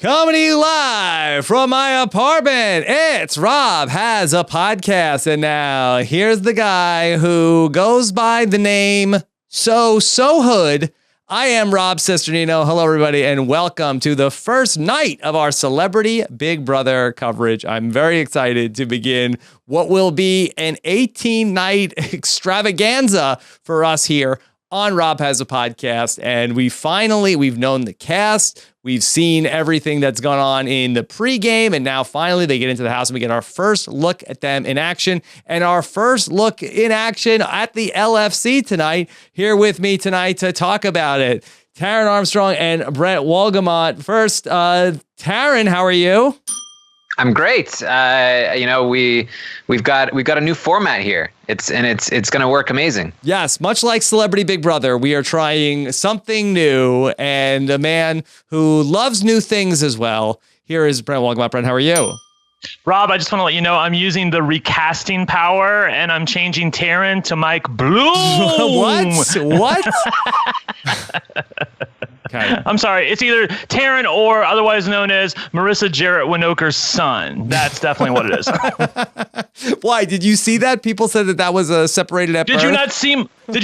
Coming to you live from my apartment, it's Rob Has a Podcast. And now here's the guy who goes by the name So Hood. I am Rob Cesternino. Hello, everybody, and welcome to the first night of our Celebrity Big Brother coverage. I'm very excited to begin what will be an 18-night extravaganza for us here on Rob Has a Podcast. And we've known the cast. We've seen everything that's gone on in the pregame, and now finally they get into the house and we get our first look at them in action and our first look in action at the LFC tonight. Here with me tonight to talk about it, Taran Armstrong and Brent Wolgamott. First, Taran, how are you? I'm great. We've got a new format here. It's going to work amazing. Yes, much like Celebrity Big Brother, we are trying something new, and a man who loves new things as well. Here is Brent Wolgamott. Brent, how are you? Rob, I just want to let you know I'm using the recasting power, and I'm changing Taran to Mike Bloom. What? Okay. I'm sorry. It's either Taran or otherwise known as Marissa Jarrett Winokur's son. That's definitely what it is. Why? Did you see that? People said that was separated at birth. Did you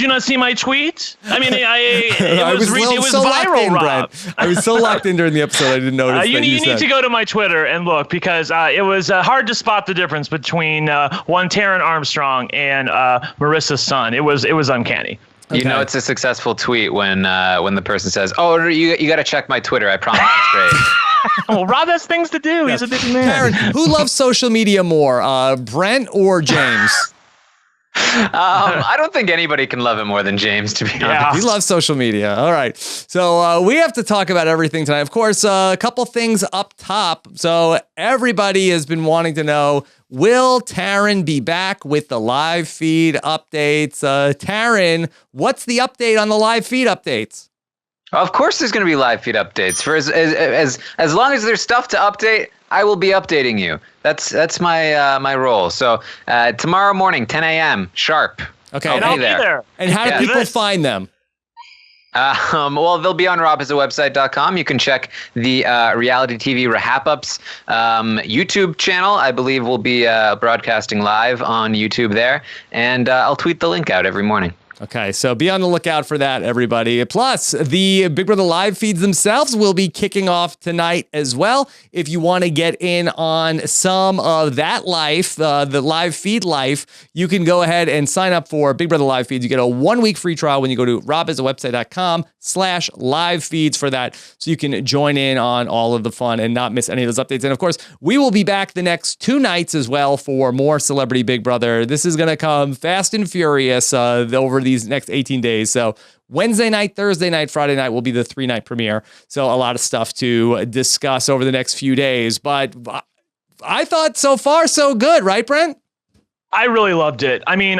not see my tweet? I mean, it was so viral, Rob. I was so locked in during the episode, I didn't notice you need to go to my Twitter and look, because it was hard to spot the difference between one Taran Armstrong and Marissa's son. It was uncanny. Okay. You know it's a successful tweet when the person says, "Oh, you got to check my Twitter. I promise it's great." Well, Rob has things to do. He's a busy man. Taran, who loves social media more, Brent or James? I don't think anybody can love it more than James, to be honest. He loves social media. All right. So we have to talk about everything tonight. Of course, a couple things up top. So everybody has been wanting to know, will Taran be back with the live feed updates? Taran, what's the update on the live feed updates? Of course there's going to be live feed updates. For as long as there's stuff to update, I will be updating you. That's my role. So tomorrow morning, 10 a.m. sharp. Okay. I'll be there. And how do people find them? Well, they'll be on robhasawebsite.com. You can check the reality TV RHAP-ups YouTube channel. I believe we'll be broadcasting live on YouTube there. And I'll tweet the link out every morning. Okay, so be on the lookout for that, everybody. Plus, the Big Brother live feeds themselves will be kicking off tonight as well. If you want to get in on some of that life, the live feed life, you can go ahead and sign up for Big Brother live feeds. You get a 1-week free trial when you go to robhasawebsite.com/live feeds for that, so you can join in on all of the fun and not miss any of those updates. And of course, we will be back the next 2 nights as well for more Celebrity Big Brother. This is going to come fast and furious over these next 18 days. So Wednesday night, Thursday night, Friday night will be the 3-night premiere. So a lot of stuff to discuss over the next few days. But I thought so far so good, right, Brent? I really loved it. I mean,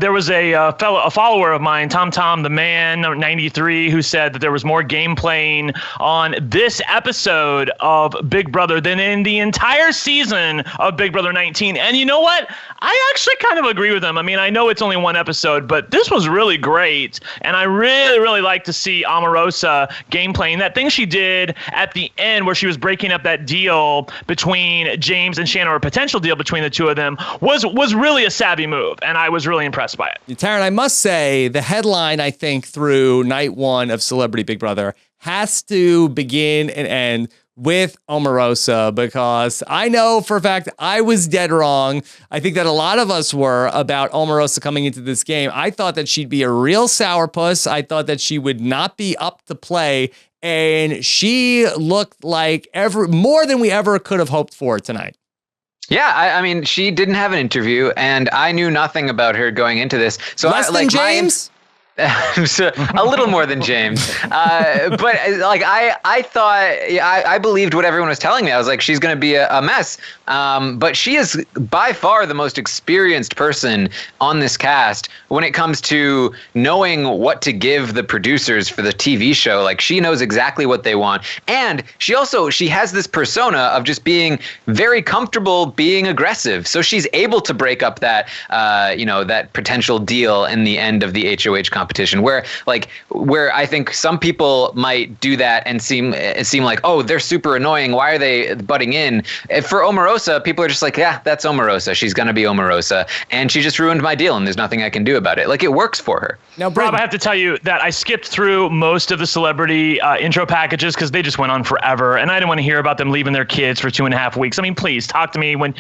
there was a follower of mine, Tom the Man 93, who said that there was more game playing on this episode of Big Brother than in the entire season of Big Brother 19. And you know what? I actually kind of agree with him. I mean, I know it's only 1 episode, but this was really great. And I really, really like to see Omarosa game playing. That thing she did at the end where she was breaking up that deal between James and Shannon, or a potential deal between the two of them, was really a savvy move, and I was really impressed by it. Taran, I must say, the headline, I think, through night 1 of Celebrity Big Brother has to begin and end with Omarosa, because I know for a fact I was dead wrong. I think that a lot of us were about Omarosa coming into this game. I thought that she'd be a real sourpuss. I thought that she would not be up to play, and she looked like more than we ever could have hoped for tonight. Yeah, I mean, she didn't have an interview, and I knew nothing about her going into this. So Less than James? So, a little more than James, but like I thought, I believed what everyone was telling me. I was like, she's going to be a mess, but she is by far the most experienced person on this cast when it comes to knowing what to give the producers for the TV show. Like, she knows exactly what they want, and she has this persona of just being very comfortable being aggressive. So she's able to break up that that potential deal in the end of the HOH competition. competition, where I think some people might do that and seem like, oh, they're super annoying. Why are they butting in? For Omarosa, people are just like, yeah, that's Omarosa. She's going to be Omarosa. And she just ruined my deal, and there's nothing I can do about it. Like, it works for her. Now, Brent, Rob, I have to tell you that I skipped through most of the celebrity intro packages because they just went on forever, and I didn't want to hear about them leaving their kids for 2.5 weeks. I mean, please talk to me when,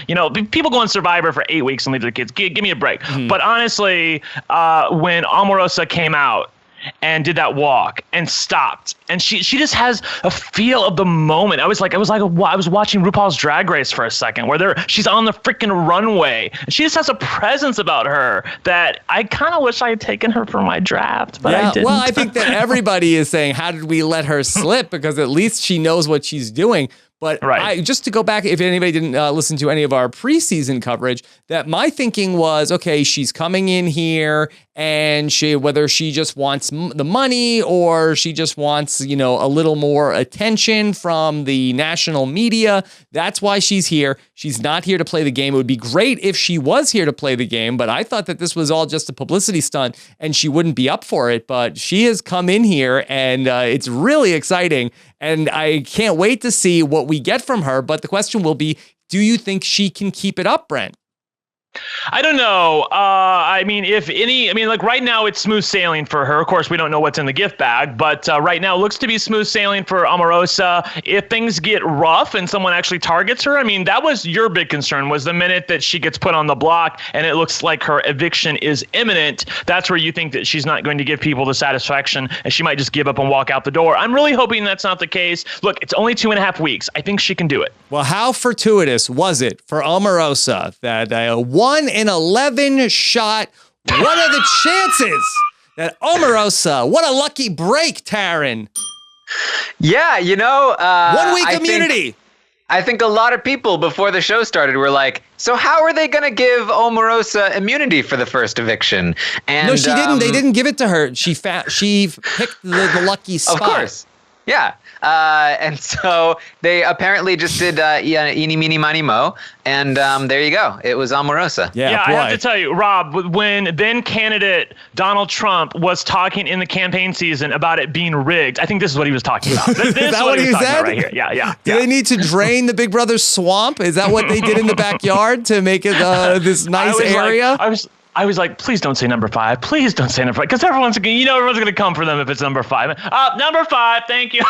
people go on Survivor for 8 weeks and leave their kids. Give me a break. Mm-hmm. But honestly, when Omarosa came out and did that walk and stopped, and she just has a feel of the moment. I was watching RuPaul's Drag Race for a second, where she's on the freaking runway. She just has a presence about her that I kind of wish I had taken her for my draft, but I didn't. Well, I think that everybody is saying, how did we let her slip? Because at least she knows what she's doing. But just to go back, if anybody didn't listen to any of our preseason coverage, that my thinking was, okay, she's coming in here, and whether she just wants the money or she just wants, a little more attention from the national media, that's why she's here. She's not here to play the game. It would be great if she was here to play the game, but I thought that this was all just a publicity stunt and she wouldn't be up for it. But she has come in here, and it's really exciting. And I can't wait to see what we get from her. But the question will be, do you think she can keep it up, Brent? I don't know. Right now it's smooth sailing for her. Of course, we don't know what's in the gift bag, but right now it looks to be smooth sailing for Omarosa. If things get rough and someone actually targets her, that was your big concern, was the minute that she gets put on the block and it looks like her eviction is imminent. That's where you think that she's not going to give people the satisfaction and she might just give up and walk out the door. I'm really hoping that's not the case. Look, it's only 2.5 weeks. I think she can do it. Well, how fortuitous was it for Omarosa that 1 in 11 shot? What are the chances that Omarosa? What a lucky break, Taran. Yeah, 1 week immunity. I think a lot of people before the show started were like, so how are they going to give Omarosa immunity for the first eviction? And no, she didn't. They didn't give it to her. She picked the lucky spot. Of course. Yeah. And so they apparently just did eeny, meeny, miny, mo. And there you go. It was Omarosa. Yeah, I have to tell you, Rob, when then candidate Donald Trump was talking in the campaign season about it being rigged, I think this is what he was talking about. This is that what he said? Right here. Yeah. Do they need to drain the Big Brother swamp? Is that what they did in the backyard to make it this nice area? I was like, please don't say number 5. Please don't say number 5. Because everyone's going to come for them if it's number 5. Number 5, thank you.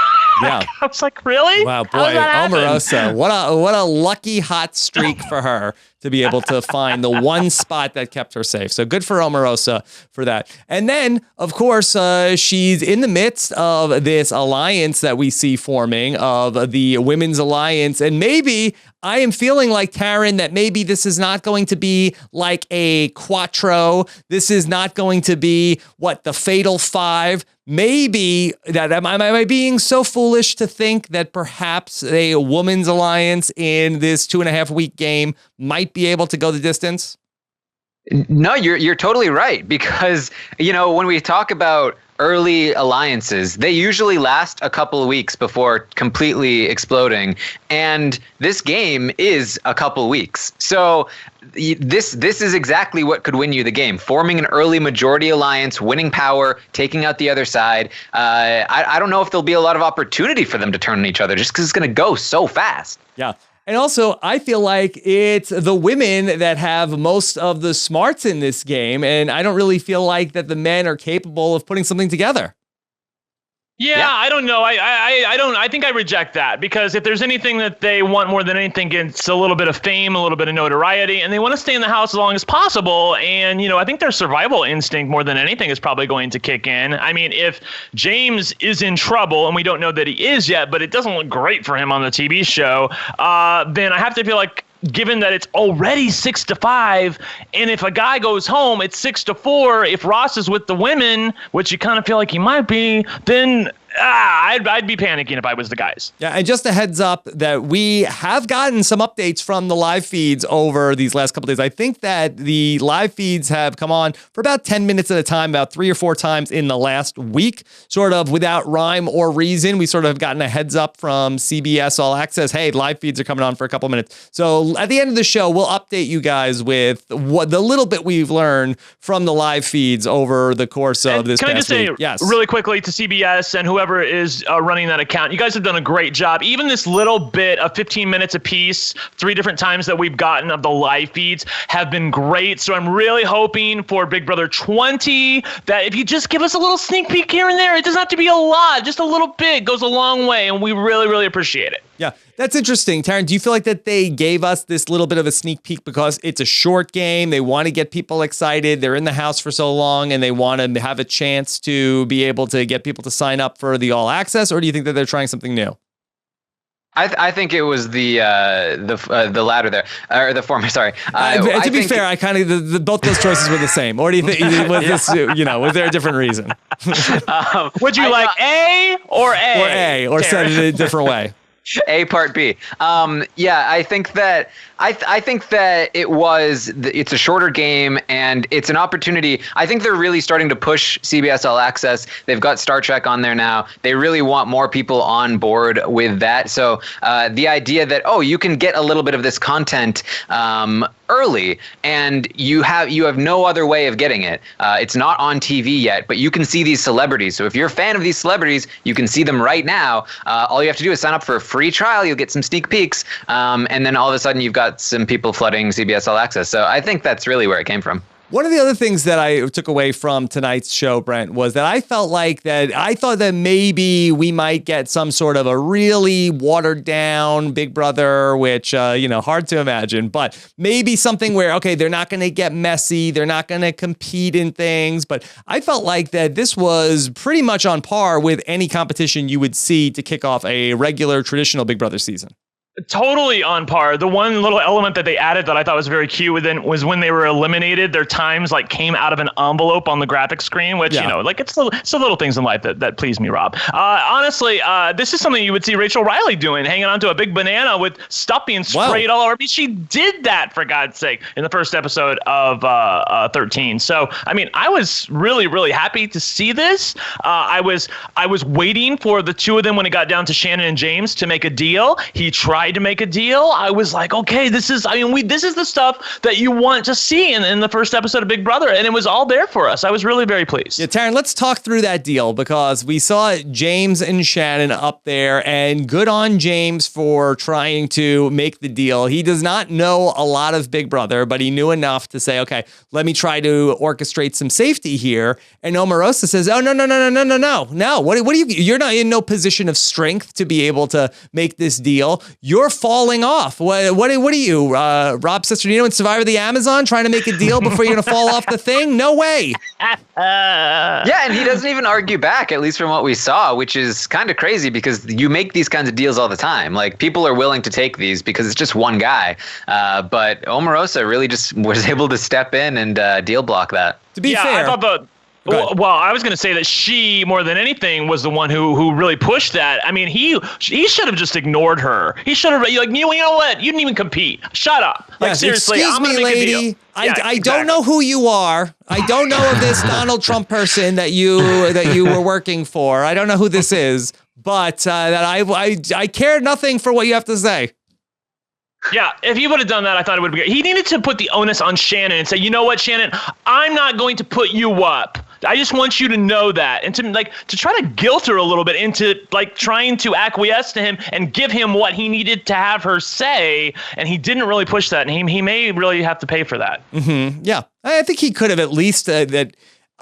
Yeah. I was like, really? Wow, boy, Omarosa, what a lucky hot streak for her to be able to find the one spot that kept her safe. So good for Omarosa for that. And then, of course, she's in the midst of this alliance that we see forming of the Women's Alliance. And maybe I am feeling like, Taran, that maybe this is not going to be like a quattro. This is not going to be, the Fatal 5. Maybe am I being so foolish to think that perhaps a women's alliance in this 2.5 week game might be able to go the distance? No, you're totally right, because when we talk about early alliances, they usually last a couple of weeks before completely exploding, and this game is a couple weeks. So this is exactly what could win you the game: forming an early majority alliance, winning power, taking out the other side. I don't know if there'll be a lot of opportunity for them to turn on each other, just because it's going to go so fast. Yeah. And also, I feel like it's the women that have most of the smarts in this game, and I don't really feel like that the men are capable of putting something together. Yeah, I don't know. I think I reject that, because if there's anything that they want more than anything, it's a little bit of fame, a little bit of notoriety, and they want to stay in the house as long as possible. And, I think their survival instinct more than anything is probably going to kick in. I mean, if James is in trouble, and we don't know that he is yet, but it doesn't look great for him on the TV show, then I have to feel like, given that it's already 6-5, and if a guy goes home, it's 6-4. If Ross is with the women, which you kind of feel like he might be, then I'd be panicking if I was the guys. Yeah, and just a heads up that we have gotten some updates from the live feeds over these last couple days. I think that the live feeds have come on for about 10 minutes at a time, about 3 or 4 times in the last week, sort of without rhyme or reason. We sort of have gotten a heads up from CBS All Access. Hey, live feeds are coming on for a couple minutes. So at the end of the show, we'll update you guys with what the little bit we've learned from the live feeds over the course of this past week. Can I just say really quickly to CBS and whoever is running that account, you guys have done a great job. Even this little bit of 15 minutes apiece, 3 different times that we've gotten of the live feeds have been great. So I'm really hoping for Big Brother 20 that if you just give us a little sneak peek here and there, it doesn't have to be a lot, just a little bit goes a long way, and we really, really appreciate it. Yeah, that's interesting. Taran, do you feel like that they gave us this little bit of a sneak peek because it's a short game? They want to get people excited. They're in the house for so long and they want to have a chance to be able to get people to sign up for the all access? Or do you think that they're trying something new? I think it was the latter there, or the former. Sorry. To be fair, I kind of both those choices were the same. Or do you think was this? Was there a different reason? Would you like A or A? Or A, or said it a different way. A part B. Yeah, I think that it's a shorter game and it's an opportunity. I think they're really starting to push CBS All Access. They've got Star Trek on there now. They really want more people on board with that. So the idea that, you can get a little bit of this content early and you have no other way of getting it. It's not on TV yet, but you can see these celebrities. So if you're a fan of these celebrities, you can see them right now. All you have to do is sign up for a free trial. You'll get some sneak peeks. And then all of a sudden you've got some people flooding CBS All Access. So I think that's really where it came from. One of the other things that I took away from tonight's show, Brent, was that I thought that maybe we might get some sort of a really watered down Big Brother, which, hard to imagine, but maybe something where, okay, they're not going to get messy. They're not going to compete in things. But I felt like that this was pretty much on par with any competition you would see to kick off a regular traditional Big Brother season. Totally on par. The one little element that they added that I thought was very cute was when they were eliminated, their times came out of an envelope on the graphic screen, which, it's the little things in life that please me, Rob. Honestly, this is something you would see Rachel Riley doing, hanging onto a big banana with stuffing sprayed all over me. She did that, for God's sake, in the first episode of 13. So, I was really, really happy to see this. I was waiting for the two of them when it got down to Shannon and James to make a deal. He tried to make a deal. I was like, okay, this is the stuff that you want to see in the first episode of Big Brother, and it was all there for us. I was really very pleased. Yeah, Taran, let's talk through that deal because we saw James and Shannon up there, and good on James for trying to make the deal. He does not know a lot of Big Brother, but he knew enough to say, okay, let me try to orchestrate some safety here. And Omarosa says, oh, no. What are you? You're not in no position of strength to be able to make this deal. You're falling off. What are you, Rob Cesternino in Survivor the Amazon, trying to make a deal before you're going to fall off the thing? No way. Yeah, and he doesn't even argue back, at least from what we saw, which is kind of crazy because you make these kinds of deals all the time. Like, people are willing to take these because it's just one guy. But Omarosa really just was able to step in and deal block that. To be fair, I thought well, I was going to say that she, more than anything, was the one who really pushed that. He should have just ignored her. He should have, you know what? You didn't even compete. Shut up. Seriously, excuse I'm going me, to make lady. a deal. I don't know who you are. I don't know of this Donald Trump person that you were working for. I don't know who this is, but that I care nothing for what you have to say. Yeah, if he would have done that, I thought it would be good. He needed to put the onus on Shannon and say, you know what, Shannon, I'm not going to put you up. I just want you to know that. And to try to guilt her a little bit into trying to acquiesce to him and give him what he needed to have her say. And he didn't really push that. And he may really have to pay for that. Mm-hmm. Yeah, I think he could have at least that.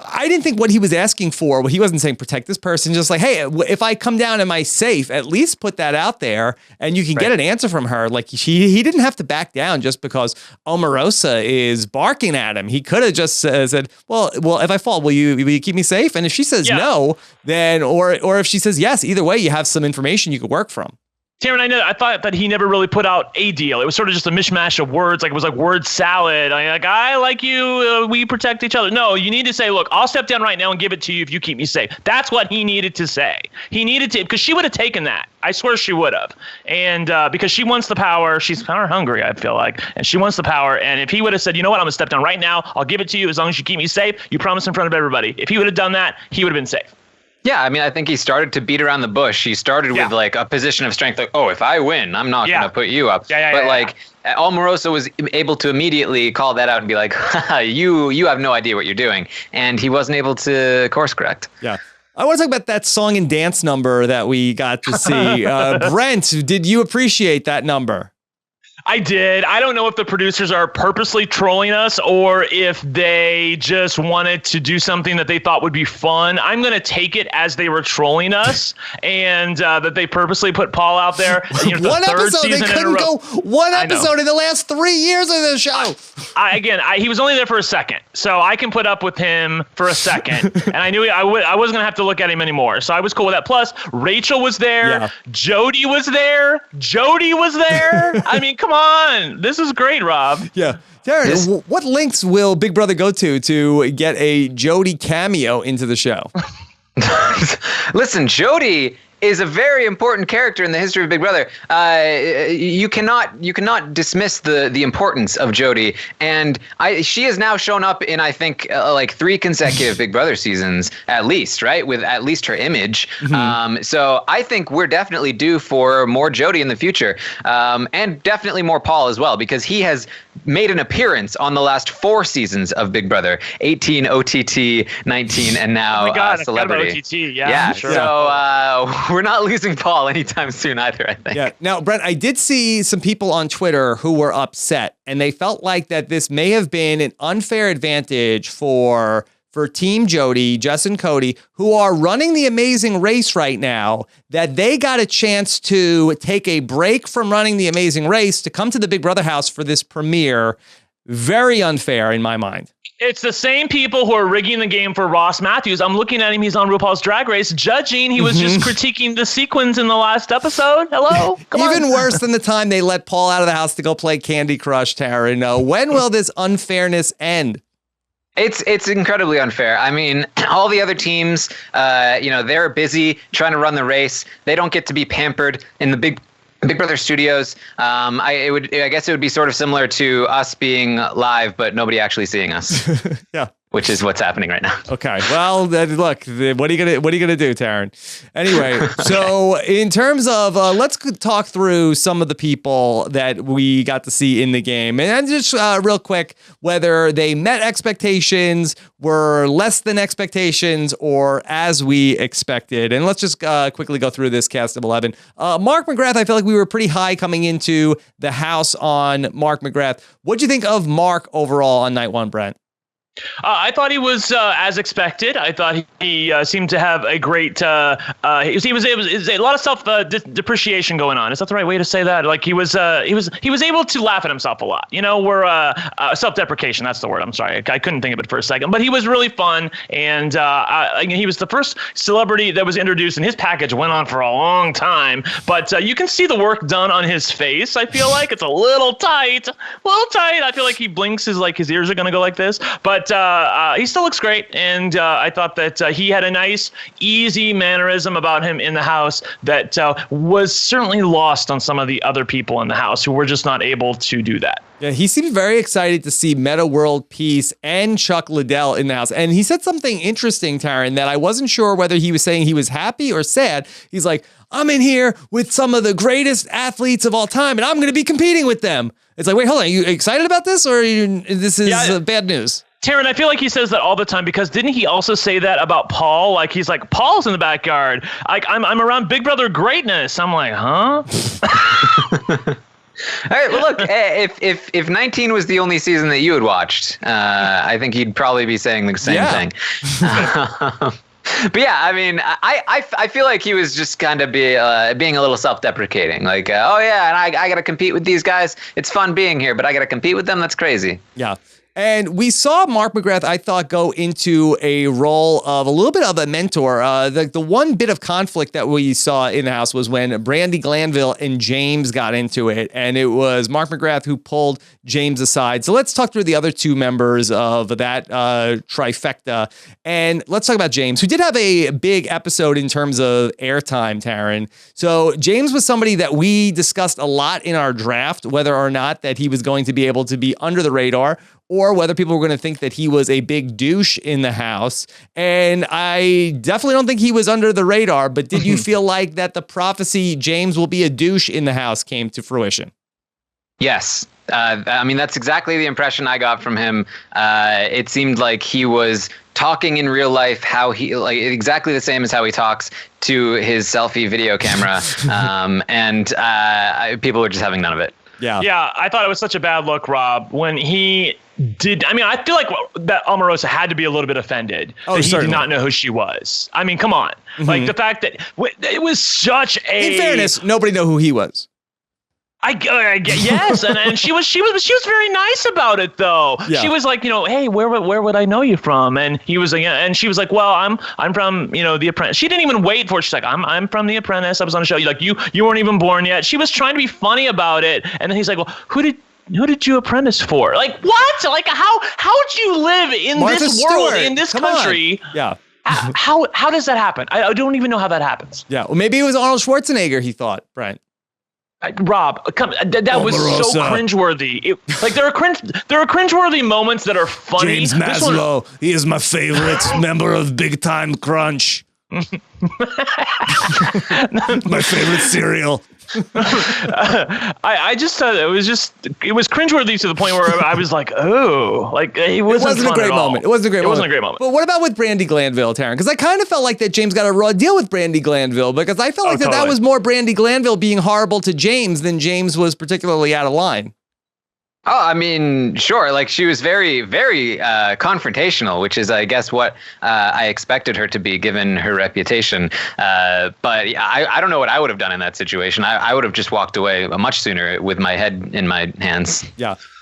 I didn't think what he was asking for, he wasn't saying protect this person, just like, hey, if I come down, am I safe? At least put that out there and you can get an answer from her. Like he didn't have to back down just because Omarosa is barking at him. He could have just said, well, if I fall, will you keep me safe? And if she says no, then, or if she says yes, either way, you have some information you could work from. Taran, I thought that he never really put out a deal. It was sort of just a mishmash of words. Like it was like word salad. I like you. We protect each other. No, you need to say, look, I'll step down right now and give it to you if you keep me safe. That's what he needed to say. He needed to, because she would have taken that. I swear she would have. And because she wants the power. She's power hungry, I feel like. And she wants the power. And if he would have said, you know what, I'm going to step down right now. I'll give it to you as long as you keep me safe. You promise in front of everybody. If he would have done that, he would have been safe. Yeah, I mean, I think he started to beat around the bush. He started with like a position of strength, like, oh, if I win, I'm not going to put you up. But Omarosa was able to immediately call that out and be like, you have no idea what you're doing. And he wasn't able to course correct. Yeah. I want to talk about that song and dance number that we got to see. Brent, did you appreciate that number? I did. I don't know if the producers are purposely trolling us or if they just wanted to do something that they thought would be fun. I'm going to take it as they were trolling us and that they purposely put Paul out there. One episode, they couldn't go one episode in the last 3 years of the show. He was only there for a second, so I can put up with him for a second. And I knew I wasn't going to have to look at him anymore, so I was cool with that. Plus, Rachel was there. Yeah. Jody was there. I mean, come on. This is great, Rob. Yeah. Taran, what links will Big Brother go to get a Jody cameo into the show? Listen, Jody is a very important character in the history of Big Brother. You cannot dismiss the importance of Jody, and she has now shown up in I think like 3 consecutive Big Brother seasons at least, right? With at least her image. Mm-hmm. So I think we're definitely due for more Jody in the future, and definitely more Paul as well, because he has made an appearance on the last 4 seasons of Big Brother: 18, OTT, 19, and now Celebrity. OTT, yeah, sure. So we're not losing Paul anytime soon either, I think. Yeah. Now, Brent, I did see some people on Twitter who were upset, and they felt like that this may have been an unfair advantage for Team Jody, Jess and Cody, who are running the Amazing Race right now, that they got a chance to take a break from running the Amazing Race to come to the Big Brother house for this premiere. Very unfair in my mind. It's the same people who are rigging the game for Ross Matthews. I'm looking at him. He's on RuPaul's Drag Race judging. He was just critiquing the sequins in the last episode. Hello? Even worse than the time they let Paul out of the house to go play Candy Crush, Taran. When will this unfairness end? It's incredibly unfair. I mean, all the other teams, they're busy trying to run the race. They don't get to be pampered in the Big Brother studios. I guess it would be sort of similar to us being live, but nobody actually seeing us. Yeah. Which is what's happening right now. Okay. Well, look, what are you gonna do, Taran? Anyway, so in terms of let's talk through some of the people that we got to see in the game, and just real quick, whether they met expectations, were less than expectations, or as we expected. And let's just quickly go through this cast of 11. Mark McGrath, I feel like we were pretty high coming into the house on Mark McGrath. What'd you think of Mark overall on night 1, Brent? I thought he was as expected. I thought he seemed to have a great. He was a lot of self depreciation going on. Is that the right way to say that? Like he was able to laugh at himself a lot. We're self-deprecation. That's the word. I'm sorry, I couldn't think of it for a second. But he was really fun, and he was the first celebrity that was introduced, and his package went on for a long time. But you can see the work done on his face. I feel like it's a little tight. I feel like he blinks, his ears are gonna go like this, but. He still looks great, and I thought that he had a nice, easy mannerism about him in the house that was certainly lost on some of the other people in the house who were just not able to do that. Yeah, he seemed very excited to see Metta World Peace and Chuck Liddell in the house. And he said something interesting, Taran, that I wasn't sure whether he was saying he was happy or sad. He's like, I'm in here with some of the greatest athletes of all time, and I'm going to be competing with them. It's like, wait, hold on. Are you excited about this, or this is bad news? Taran, I feel like he says that all the time, because didn't he also say that about Paul? Like, he's like, Paul's in the backyard. Like, I'm around Big Brother greatness. I'm like, huh? All right. Well, look, if 19 was the only season that you had watched, I think he'd probably be saying the same thing. But yeah, I mean, I feel like he was just kind of being a little self-deprecating. Like, and I got to compete with these guys. It's fun being here, but I got to compete with them. That's crazy. Yeah. And we saw Mark McGrath, I thought, go into a role of a little bit of a mentor. The one bit of conflict that we saw in the house was when Brandi Glanville and James got into it. And it was Mark McGrath who pulled James aside. So let's talk through the other two members of that trifecta. And let's talk about James, who did have a big episode in terms of airtime, Taran. So James was somebody that we discussed a lot in our draft, whether or not that he was going to be able to be under the radar, or whether people were going to think that he was a big douche in the house. And I definitely don't think he was under the radar, but did you feel like that the prophecy, James will be a douche in the house, came to fruition? Yes. I mean, that's exactly the impression I got from him. It seemed like he was talking in real life, how he, like, exactly the same as how he talks to his selfie video camera. People were just having none of it. Yeah, I thought it was such a bad look, Rob, when he did. I mean, I feel like that Omarosa had to be a little bit offended that he did not know who she was. I mean, come on. Mm-hmm. Like the fact that it was such a... In fairness, nobody knew who he was. Yes, and she was very nice about it though. Yeah. She was like, hey, where would I know you from? And he was like, and she was like, well, I'm from The Apprentice. She didn't even wait for it. She's like, I'm from The Apprentice. I was on a show. Like you weren't even born yet. She was trying to be funny about it, and then he's like, well, who did you apprentice for? Like what? Like how'd you live in Martha this world, Stewart. in this Come country? on. Yeah. How does that happen? I don't even know how that happens. Yeah. Well, maybe it was Arnold Schwarzenegger. He thought, Brent. Rob, that was so cringeworthy. There are cringeworthy moments that are funny. James Maslow, he is my favorite member of Big Time Crunch. My favorite cereal. I just thought it was cringeworthy to the point where I was like, oh, like it wasn't a great moment. It wasn't a great moment. But what about with Brandi Glanville, Taran? Because I kind of felt like that James got a raw deal with Brandi Glanville, because I felt like that was more Brandi Glanville being horrible to James than James was particularly out of line. Oh, I mean, sure. Like she was very, very confrontational, which is, I guess, what I expected her to be, given her reputation. But I don't know what I would have done in that situation. I would have just walked away much sooner with my head in my hands.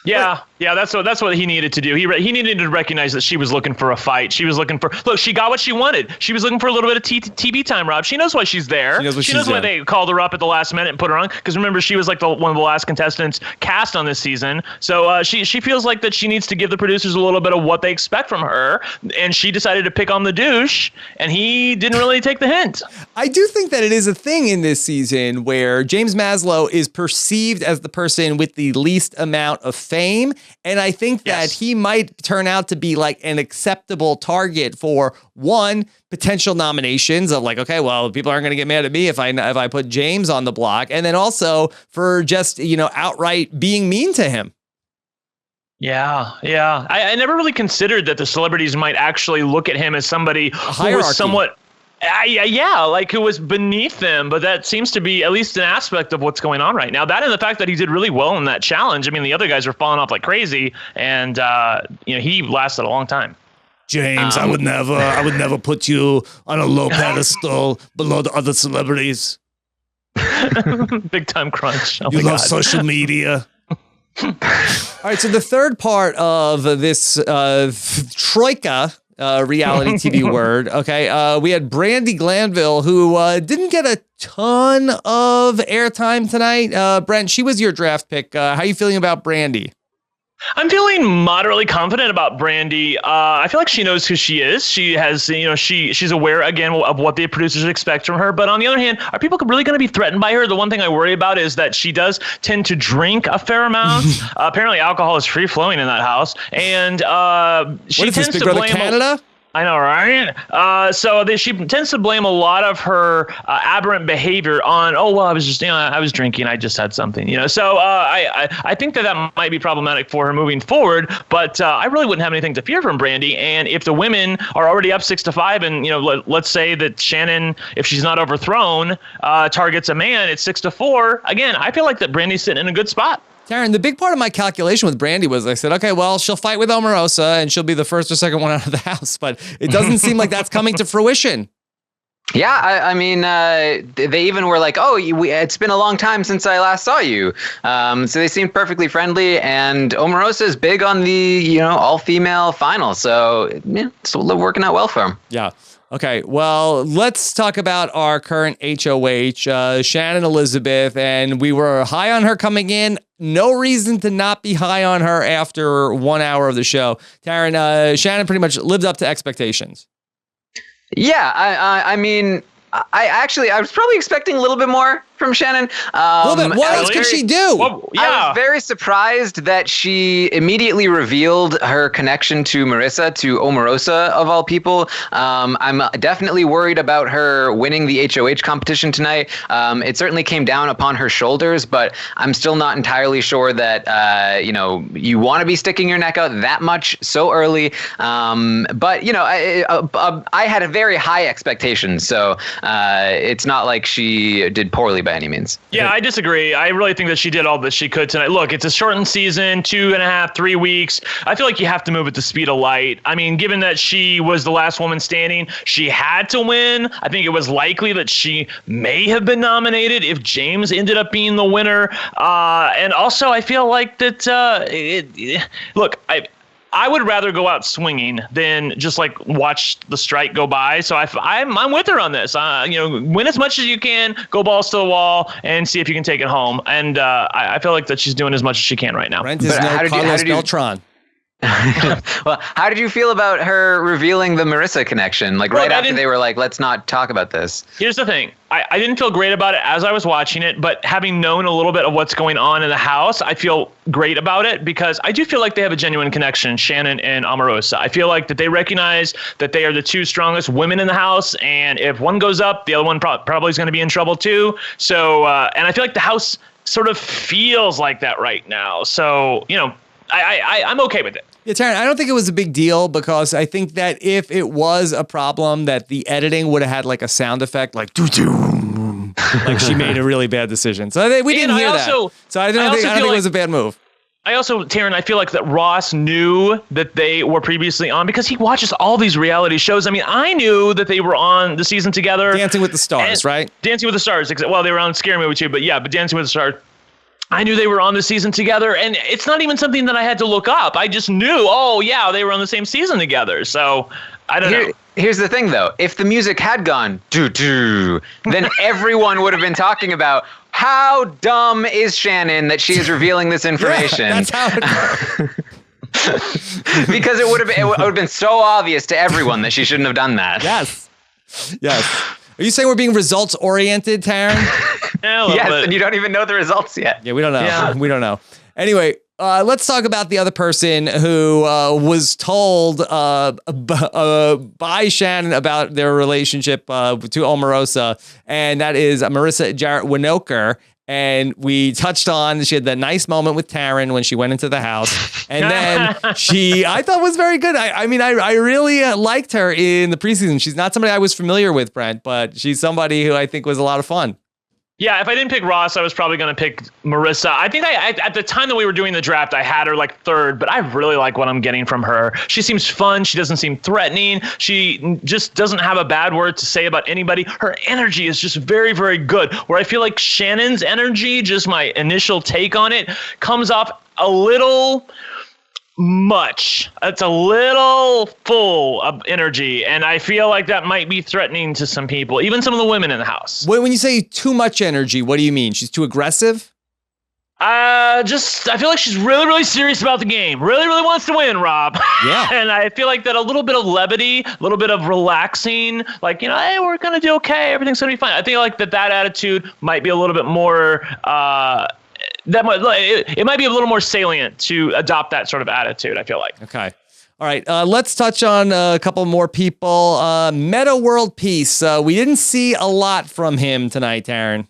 Yeah, that's what he needed to do. He needed to recognize that she was looking for a fight. She was looking for... Look, she got what she wanted. She was looking for a little bit of TV time, Rob. She knows why she's there. She knows why they called her up at the last minute and put her on. Because remember, she was like one of the last contestants cast on this season. So she feels like that she needs to give the producers a little bit of what they expect from her. And she decided to pick on the douche, and he didn't really take the hint. I do think that it is a thing in this season where James Maslow is perceived as the person with the least amount of fame. And I think that he might turn out to be like an acceptable target for one, potential nominations of like, okay, well, people aren't going to get mad at me if I put James on the block. And then also for just, outright being mean to him. Yeah. I never really considered that the celebrities might actually look at him as somebody who was somewhat... like who was beneath them, but that seems to be at least an aspect of what's going on right now. That and the fact that he did really well in that challenge. I mean, the other guys are falling off like crazy, and he lasted a long time. James, I would never put you on a low pedestal below the other celebrities. Big Time Crunch. Oh you love social media. All right, so the third part of this troika. Reality TV word. Okay. We had Brandi Glanville, who didn't get a ton of airtime tonight. Brent, she was your draft pick. How are you feeling about Brandi? I'm feeling moderately confident about Brandi. I feel like she knows who she is. She has, she's aware again of what the producers expect from her. But on the other hand, are people really going to be threatened by her? The one thing I worry about is that she does tend to drink a fair amount. Apparently, alcohol is free flowing in that house, and she tends to blame Canada. I know, right? She tends to blame a lot of her aberrant behavior on, I was just, I was drinking, I just had something, So I think that might be problematic for her moving forward, but I really wouldn't have anything to fear from Brandi. And if the women are already up 6-5, and let's say that Shannon, if she's not overthrown, targets a man at 6-4, again, I feel like that Brandi's sitting in a good spot. Taran, the big part of my calculation with Brandi was I said, okay, well, she'll fight with Omarosa and she'll be the first or second one out of the house, but it doesn't seem like that's coming to fruition. Yeah, I mean, they even were like, "Oh, it's been a long time since I last saw you." So they seemed perfectly friendly, and Omarosa is big on the all-female final, so yeah, it's working out well for him. Yeah. Okay, well, let's talk about our current HOH, Shannon Elizabeth, and we were high on her coming in. No reason to not be high on her after 1 hour of the show. Taran, Shannon pretty much lived up to expectations. Yeah, I mean, I was probably expecting a little bit more from Shannon. A little bit. What else could she do? Well, yeah. I was very surprised that she immediately revealed her connection to Marissa, to Omarosa of all people. I'm definitely worried about her winning the HOH competition tonight. It certainly came down upon her shoulders, but I'm still not entirely sure that you want to be sticking your neck out that much so early. But I had a very high expectation, so it's not like she did poorly by any means. Yeah, I disagree. I really think that she did all that she could tonight. Look, it's a shortened season, 2.5, 3 weeks. I feel like you have to move at the speed of light. I mean, given that she was the last woman standing, she had to win. I think it was likely that she may have been nominated if James ended up being the winner. And also, I feel like that, I would rather go out swinging than just like watch the strike go by. So I'm with her on this. Win as much as you can, go balls to the wall, and see if you can take it home. And I feel like that she's doing as much as she can right now. Brent is no Carlos Beltran. Well, how did you feel about her revealing the Marissa connection? Like right after they were like, let's not talk about this. Here's the thing. I didn't feel great about it as I was watching it, but having known a little bit of what's going on in the house, I feel great about it because I do feel like they have a genuine connection, Shannon and Omarosa. I feel like that they recognize that they are the two strongest women in the house, and if one goes up, the other one probably is going to be in trouble too. So, and I feel like the house sort of feels like that right now. So, I'm okay with it. Yeah, Taran, I don't think it was a big deal because I think that if it was a problem, that the editing would have had like a sound effect, like doo-doo, like she made a really bad decision. So we didn't hear that. So I don't think it was a bad move. I also, Taran, I feel like that Ross knew that they were previously on because he watches all these reality shows. I mean, I knew that they were on the season together. Dancing with the Stars, right? Dancing with the Stars. Well, they were on Scary Movie too, but Dancing with the Stars. I knew they were on the season together, and it's not even something that I had to look up. I just knew, they were on the same season together. So I don't know. Here's the thing, though. If the music had gone doo-doo, then everyone would have been talking about how dumb is Shannon that she is revealing this information. Yeah, that's how it because it would have been so obvious to everyone that she shouldn't have done that. Yes. Are you saying we're being results oriented, Taran? Yes, and you don't even know the results yet. Yeah, we don't know. Yeah. We don't know. Anyway, let's talk about the other person who was told by Shannon about their relationship to Omarosa, and that is Marissa Jarrett Winokur. And we touched on, she had that nice moment with Taran when she went into the house. And then I thought was very good. I mean, I really liked her in the preseason. She's not somebody I was familiar with, Brent, but she's somebody who I think was a lot of fun. Yeah, if I didn't pick Ross, I was probably going to pick Marissa. I think at the time that we were doing the draft, I had her like third, but I really like what I'm getting from her. She seems fun. She doesn't seem threatening. She just doesn't have a bad word to say about anybody. Her energy is just very, very good. Where I feel like Shannon's energy, just my initial take on it, comes off a little much. It's a little full of energy, and I feel like that might be threatening to some people, even some of the women in the house. When you say too much energy, what do you mean? She's too aggressive? I feel like she's really, really serious about the game. Really, really wants to win, Rob. Yeah. And I feel like that a little bit of levity, a little bit of relaxing, like, hey, we're going to do okay. Everything's going to be fine. I think like that attitude might be a little bit more, it might be a little more salient to adopt that sort of attitude, I feel like. Okay. All right. Let's touch on a couple more people. Metta World Peace. We didn't see a lot from him tonight, Taran.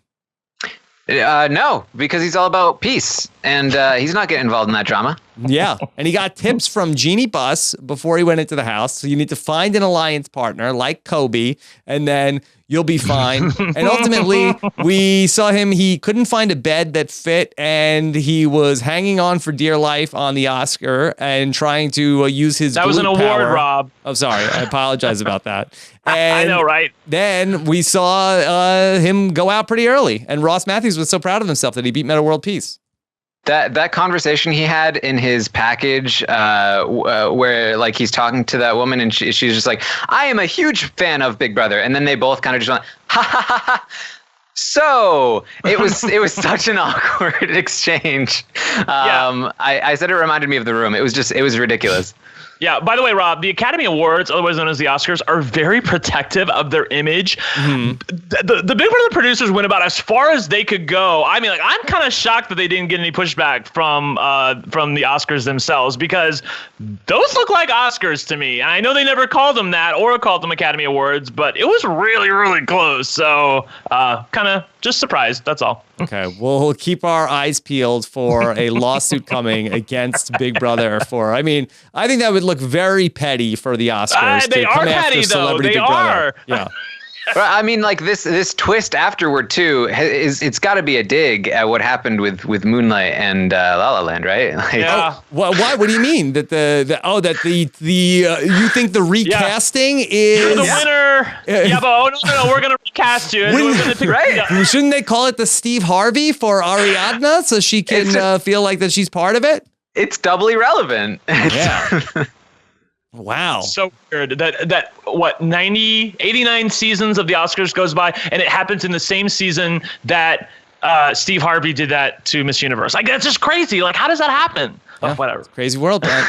No, because he's all about peace, and he's not getting involved in that drama. Yeah, and he got tips from Jeannie Buss before he went into the house. So you need to find an alliance partner like Kobe, and then You'll be fine. And ultimately, we saw him. He couldn't find a bed that fit, and he was hanging on for dear life on the Oscar and trying to use his. That was an glute award, power. Rob. Oh, sorry. I apologize about that. And I know, right? then we saw him go out pretty early, and Ross Matthews was so proud of himself that he beat Metta World Peace. That conversation he had in his package, where like he's talking to that woman and she's just like, I am a huge fan of Big Brother, and then they both kind of just went, ha ha ha ha. So it was such an awkward exchange. I said it reminded me of The Room. It was ridiculous. Yeah, by the way, Rob, the Academy Awards, otherwise known as the Oscars, are very protective of their image. Mm-hmm. The Big Brother producers went about as far as they could go. I mean, like, I'm kind of shocked that they didn't get any pushback from the Oscars themselves, because those look like Oscars to me. And I know they never called them that or called them Academy Awards, but it was really, really close. So kind of just surprised, that's all. Okay, we'll keep our eyes peeled for a lawsuit coming against Big Brother I think that would look very petty for the Oscars they to are come petty, after though. Celebrity They Big are. Brother. Yeah. But I mean, like this twist afterward too it's got to be a dig at what happened with Moonlight and La La Land, right? Like, yeah. Why? What do you mean that you think the recasting is You're the winner? Yeah, but no, we're gonna recast you. Right? Shouldn't they call it the Steve Harvey for Ariadna so she can feel like that she's part of it? It's doubly relevant. Yeah. Wow. So weird that 89 seasons of the Oscars goes by, and it happens in the same season that Steve Harvey did that to Miss Universe. Like, that's just crazy. Like, how does that happen? Yeah, whatever. Crazy world, man.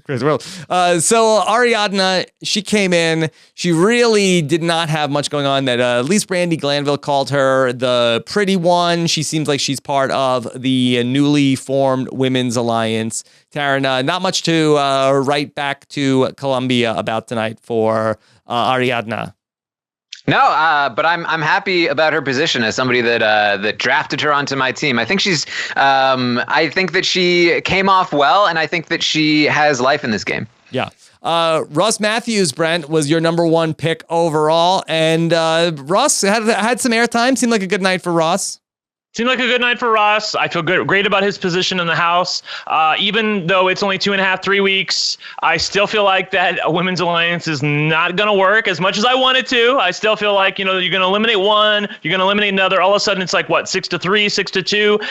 Crazy world. So Ariadna, she came in. She really did not have much going on. That at least Brandi Glanville called her the pretty one. She seems like she's part of the newly formed Women's Alliance. Taran, not much to write back to Columbia about tonight for Ariadna. No, but I'm happy about her position as somebody that drafted her onto my team. I think I think that she came off well, and I think that she has life in this game. Yeah. Ross Matthews, Brent, was your number one pick overall, and Ross had some airtime. Seemed like a good night for Ross. Seemed like a good night for Ross. I feel great about his position in the House. Even though it's only 2.5, 3 weeks, I still feel like that a women's alliance is not going to work as much as I want it to. I still feel like, you're going to eliminate one, you're going to eliminate another. All of a sudden, it's like, 6-3, 6-2.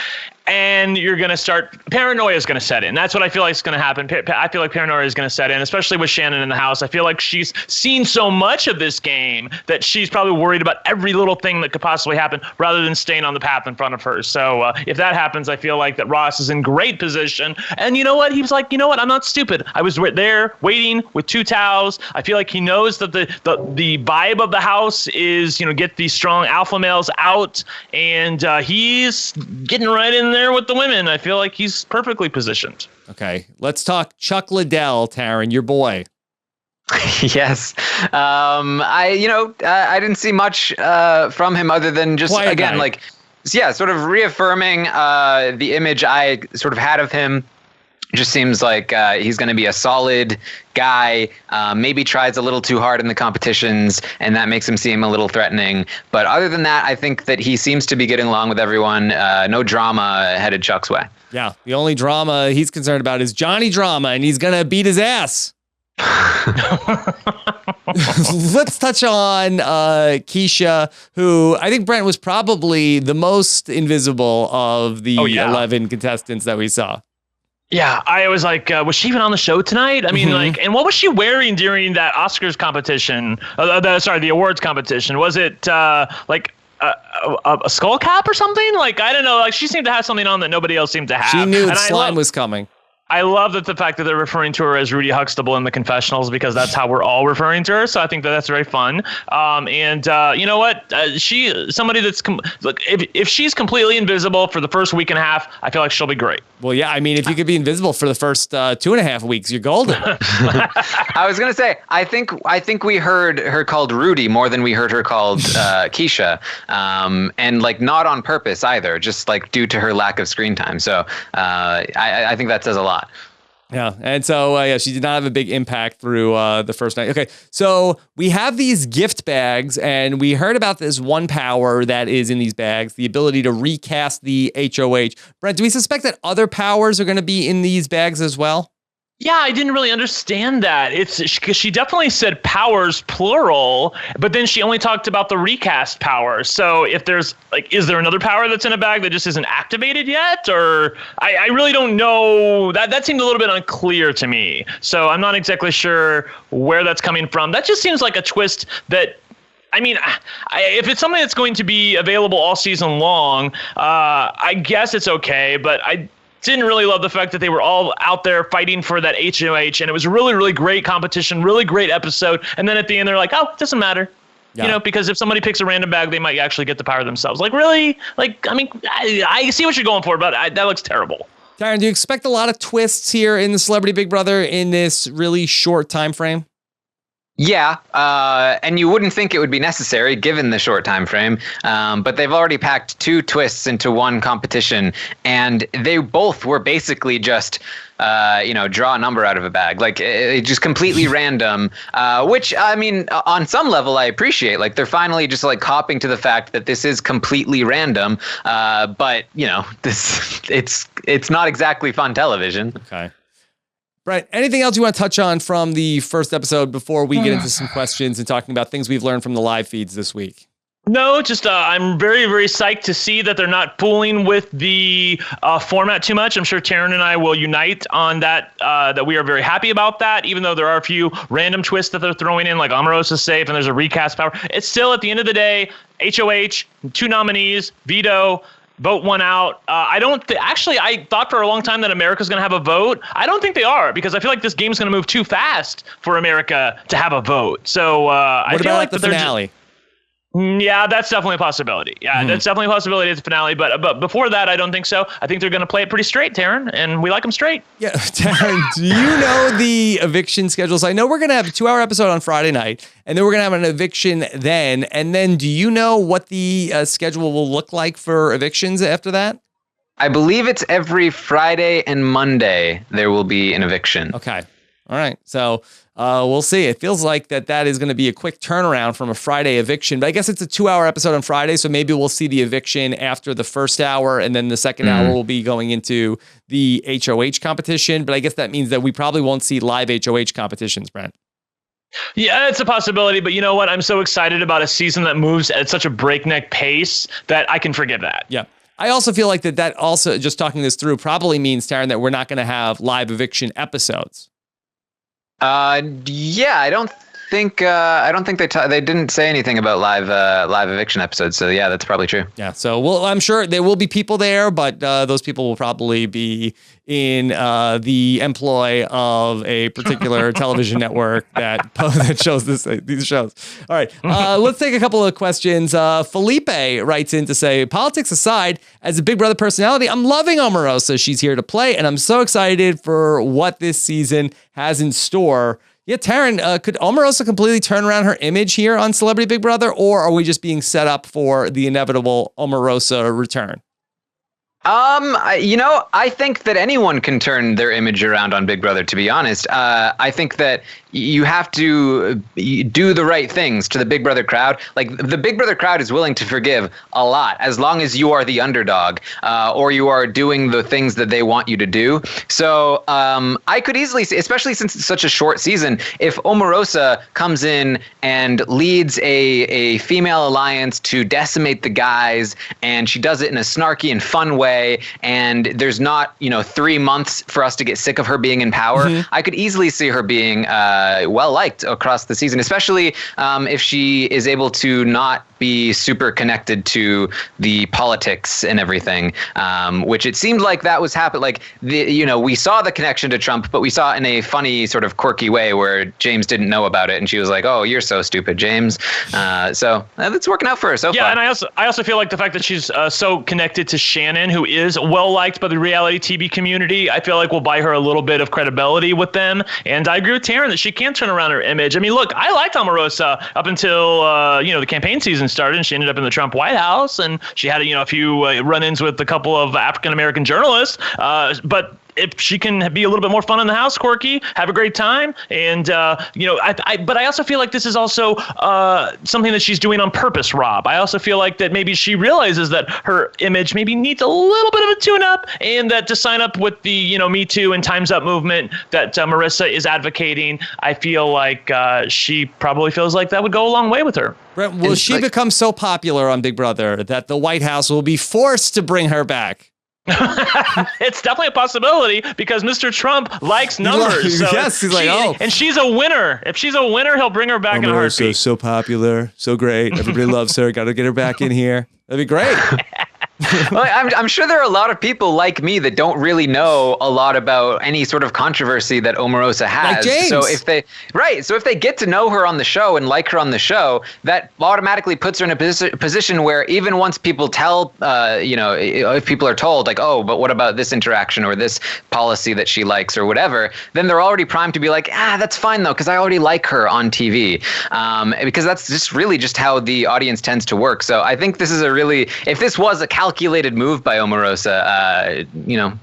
And you're going to start, paranoia is going to set in. That's what I feel like is going to happen. I feel like paranoia is going to set in, especially with Shannon in the House. I feel like she's seen so much of this game that she's probably worried about every little thing that could possibly happen rather than staying on the path in front of her. So if that happens, I feel like that Ross is in great position. And you know what? He was like, you know what? I'm not stupid. I was there waiting with 2 towels. I feel like he knows that the vibe of the House is, get these strong alpha males out. And he's getting right in there with the women. I feel like he's perfectly positioned. Okay, let's talk Chuck Liddell, Taran, your boy. Yes. I didn't see much from him other than just, Quiet again, night. sort of reaffirming the image I sort of had of him. Just seems like he's going to be a solid guy, maybe tries a little too hard in the competitions, and that makes him seem a little threatening. But other than that, I think that he seems to be getting along with everyone. No drama headed Chuck's way. Yeah, the only drama he's concerned about is Johnny Drama, and he's going to beat his ass. Let's touch on Keisha, who I think Brent was probably the most invisible of the 11 contestants that we saw. Yeah, I was like, was she even on the show tonight? I mean, and what was she wearing during that Oscars competition? The awards competition. Was it a skull cap or something? Like, I don't know. Like, she seemed to have something on that nobody else seemed to have. She knew slime was coming. I love the fact that they're referring to her as Rudy Huxtable in the confessionals, because that's how we're all referring to her. So I think that's very fun. You know what? She's somebody that's look. If she's completely invisible for the first week and a half, I feel like she'll be great. Well, yeah. I mean, if you could be invisible for the first 2.5 weeks, you're golden. I was gonna say, I think we heard her called Rudy more than we heard her called Keisha, and like not on purpose either, just like due to her lack of screen time. So I think that says a lot. Yeah, and so she did not have a big impact through the first night. Okay, so we have these gift bags, and we heard about this one power that is in these bags, the ability to recast the HOH. Brent, do we suspect that other powers are going to be in these bags as well? Yeah, I didn't really understand that. It's because she definitely said powers plural, but then she only talked about the recast power. So if there's is there another power that's in a bag that just isn't activated yet? Or I really don't know. That seemed a little bit unclear to me. So I'm not exactly sure where that's coming from. That just seems like a twist that, I mean, if it's something that's going to be available all season long, I guess it's okay, but I didn't really love the fact that they were all out there fighting for that HOH, and it was a really, really great competition, really great episode. And then at the end, they're like, oh, it doesn't matter. Yeah. Because if somebody picks a random bag, they might actually get the power themselves. Like, really? I see what you're going for, but that looks terrible. Taran, do you expect a lot of twists here in the Celebrity Big Brother in this really short time frame? Yeah, and you wouldn't think it would be necessary given the short time frame, but they've already packed 2 twists into one competition, and they both were basically just, draw a number out of a bag, just completely random. Which I mean, on some level, I appreciate. Like they're finally just copping to the fact that this is completely random. But it's not exactly fun television. Okay. Brent, anything else you want to touch on from the first episode before we get into some questions and talking about things we've learned from the live feeds this week? No, just I'm very, very psyched to see that they're not fooling with the format too much. I'm sure Taran and I will unite on that, that we are very happy about that, even though there are a few random twists that they're throwing in, like Omarosa is safe and there's a recast power. It's still, at the end of the day, HOH, 2 nominees, veto, vote one out. I thought for a long time that America's going to have a vote. I don't think they are, because I feel like this game's going to move too fast for America to have a vote. So I feel like the finale? Yeah, that's definitely a possibility. Yeah, that's definitely a possibility at the finale. But before that, I don't think so. I think they're going to play it pretty straight, Taran, and we like them straight. Yeah, Taran, do you know the eviction schedules? I know we're going to have a 2-hour episode on Friday night, and then we're going to have an eviction then. And then do you know what the schedule will look like for evictions after that? I believe it's every Friday and Monday there will be an eviction. Okay. All right. So we'll see. It feels like that is going to be a quick turnaround from a Friday eviction. But I guess it's a 2-hour episode on Friday, so maybe we'll see the eviction after the first hour, and then the second hour will be going into the HOH competition. But I guess that means that we probably won't see live HOH competitions, Brent. Yeah, it's a possibility, but you know what? I'm so excited about a season that moves at such a breakneck pace that I can forgive that. Yeah. I also feel like that also, just talking this through, probably means, Taran, that we're not going to have live eviction episodes. Yeah, I don't think they didn't say anything about live eviction episodes. So yeah, that's probably true. Yeah. So I'm sure there will be people there, but those people will probably be in the employ of a particular television network that shows these shows. All right. Let's take a couple of questions. Felipe writes in to say, politics aside, as a Big Brother personality, I'm loving Omarosa. She's here to play, and I'm so excited for what this season has in store. Yeah, Taran, could Omarosa completely turn around her image here on Celebrity Big Brother, or are we just being set up for the inevitable Omarosa return? I think that anyone can turn their image around on Big Brother, to be honest. I think that you have to do the right things to the Big Brother crowd. Like, the Big Brother crowd is willing to forgive a lot as long as you are the underdog, or you are doing the things that they want you to do. So I could easily see, especially since it's such a short season, if Omarosa comes in and leads a female alliance to decimate the guys, and she does it in a snarky and fun way, and there's not 3 months for us to get sick of her being in power, I could easily see her being well liked across the season, especially if she is able to not be super connected to the politics and everything, which it seemed like that was happening. Like, we saw the connection to Trump, but we saw it in a funny sort of quirky way where James didn't know about it, and she was like, "Oh, you're so stupid, James." So that's working out for her so far. Yeah, and I also feel like the fact that she's so connected to Shannon, who is well liked by the reality TV community, I feel like will buy her a little bit of credibility with them. And I agree with Taran that she can turn around her image. I mean, look, I liked Omarosa up until the campaign season started, and she ended up in the Trump White House, and she had a few run-ins with a couple of African American journalists. But if she can be a little bit more fun in the house, quirky, have a great time. And, but I also feel like this is also something that she's doing on purpose, Rob. I also feel like that maybe she realizes that her image maybe needs a little bit of a tune-up, and that to sign up with the, Me Too and Time's Up movement that Marissa is advocating, I feel like she probably feels like that would go a long way with her. Brent, will she become so popular on Big Brother that the White House will be forced to bring her back? It's definitely a possibility because Mr. Trump likes numbers. So yes, he's like, oh. And she's a winner. If she's a winner, he'll bring her back in a heartbeat. So popular, so great. Everybody loves her. Got to get her back in here. That'd be great. Well, I'm sure there are a lot of people like me that don't really know a lot about any sort of controversy that Omarosa has. Like James. So if they get to know her on the show and like her on the show, that automatically puts her in a position where even once people tell, if people are told like, oh, but what about this interaction or this policy that she likes or whatever, then they're already primed to be like, that's fine though, because I already like her on TV, because that's just really just how the audience tends to work. So I think this is if this was a calculated move by Omarosa,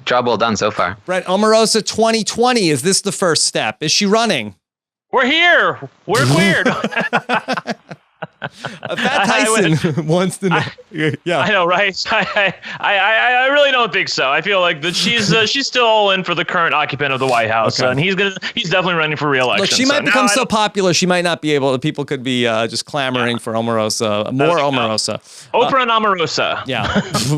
job well done so far. Brent, Omarosa 2020, is this the first step? Is she running? We're here. We're cleared. Fat Tyson wants to know. Yeah, I know, right? I really don't think so. I feel like that she's still all in for the current occupant of the White House, and he's definitely running for re-election. Look, she might become so popular, she might not be able. People could be just clamoring for Omarosa, more Omarosa. Oprah and Omarosa. Yeah,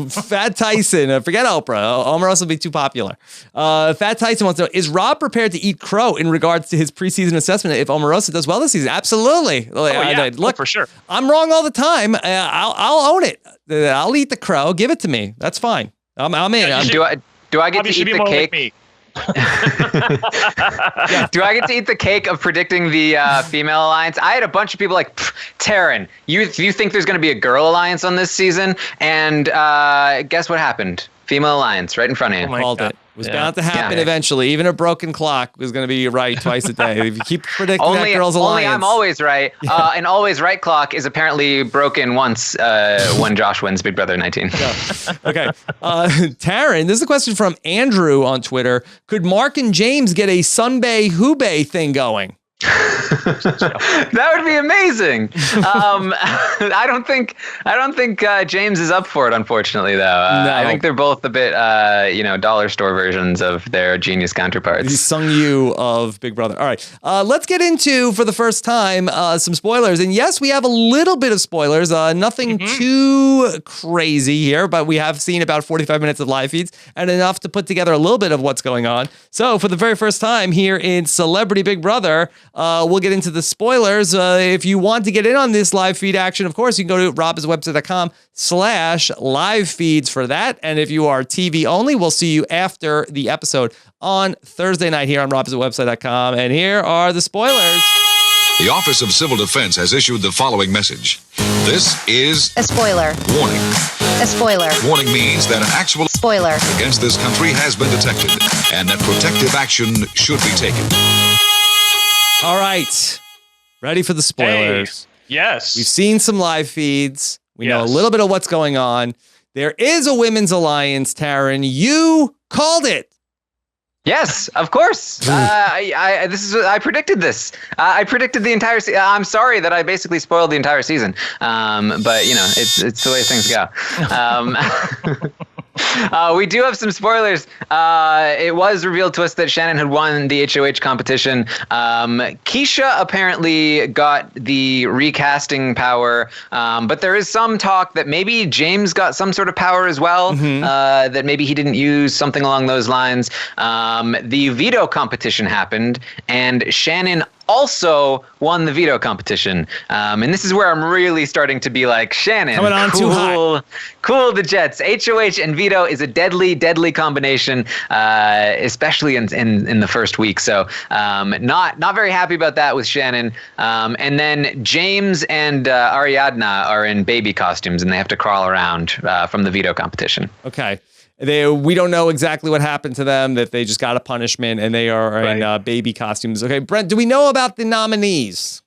Fat Tyson. Forget Oprah. Omarosa will be too popular. Fat Tyson wants to know: is Rob prepared to eat crow in regards to his preseason assessment if Omarosa does well this season? Absolutely. Look, for sure. I'm wrong all the time. I'll own it. I'll eat the crow. Give it to me. That's fine. I'm in. Do I get to eat the cake? Do I get to eat the cake of predicting the female alliance? I had a bunch of people like, Taran, you think there's going to be a girl alliance on this season? And guess what happened? Female alliance right in front of you. Called it. It was bound to happen eventually. Even a broken clock was going to be right twice a day. If you keep predicting that girl's alliance. Only I'm always right. An always right clock is apparently broken once when Josh wins Big Brother 19. Yeah. Okay. Taran, this is a question from Andrew on Twitter. Could Mark and James get a Sunbay Hubei thing going? That would be amazing. I don't think James is up for it, unfortunately, though. No. I think they're both a bit, dollar store versions of their genius counterparts. The Sung Yu of Big Brother. All right, let's get into, for the first time, some spoilers. And yes, we have a little bit of spoilers. Nothing too crazy here, but we have seen about 45 minutes of live feeds and enough to put together a little bit of what's going on. So for the very first time here in Celebrity Big Brother, we'll get into the spoilers. If you want to get in on this live feed action, of course, you can go to robhasawebsite.com/live feeds for that. And if you are TV only, we'll see you after the episode on Thursday night here on robhasawebsite.com. And here are the spoilers. The Office of Civil Defense has issued the following message. This is a spoiler. Warning. A spoiler. Warning means that an actual spoiler against this country has been detected and that protective action should be taken. All right. Ready for the spoilers. Hey, yes. We've seen some live feeds. We know a little bit of what's going on. There is a women's alliance, Taran. You called it. Yes, of course. I predicted this. I predicted the entire season. I'm sorry that I basically spoiled the entire season. But it's the way things go. We do have some spoilers. It was revealed to us that Shannon had won the HOH competition. Keisha apparently got the recasting power, but there is some talk that maybe James got some sort of power as well, that maybe he didn't use, something along those lines. The veto competition happened, and Shannon also won the veto competition. And this is where I'm really starting to be like, Shannon, coming on too hot. Cool the Jets. HOH and veto is a deadly, deadly combination, especially in the first week. So not very happy about that with Shannon. And then James and Ariadna are in baby costumes, and they have to crawl around from the veto competition. Okay. We don't know exactly what happened to them, that they just got a punishment and they are in baby costumes. Okay, Brent, do we know about the nominees?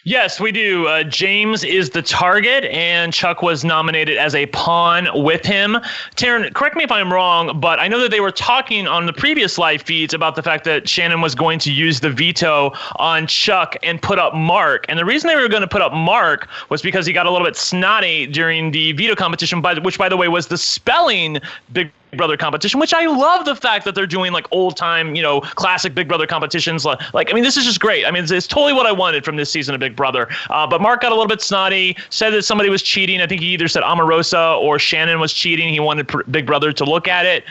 Yes, we do. James is the target, and Chuck was nominated as a pawn with him. Taran, correct me if I'm wrong, but I know that they were talking on the previous live feeds about the fact that Shannon was going to use the veto on Chuck and put up Mark. And the reason they were going to put up Mark was because he got a little bit snotty during the veto competition, which, by the way, was the spelling Big Brother competition, which I love the fact that they're doing like old time, classic Big Brother competitions. This is just great. I mean, it's totally what I wanted from this season of Big Brother. But Mark got a little bit snotty, said that somebody was cheating. I think he either said Omarosa or Shannon was cheating. He wanted Big Brother to look at it.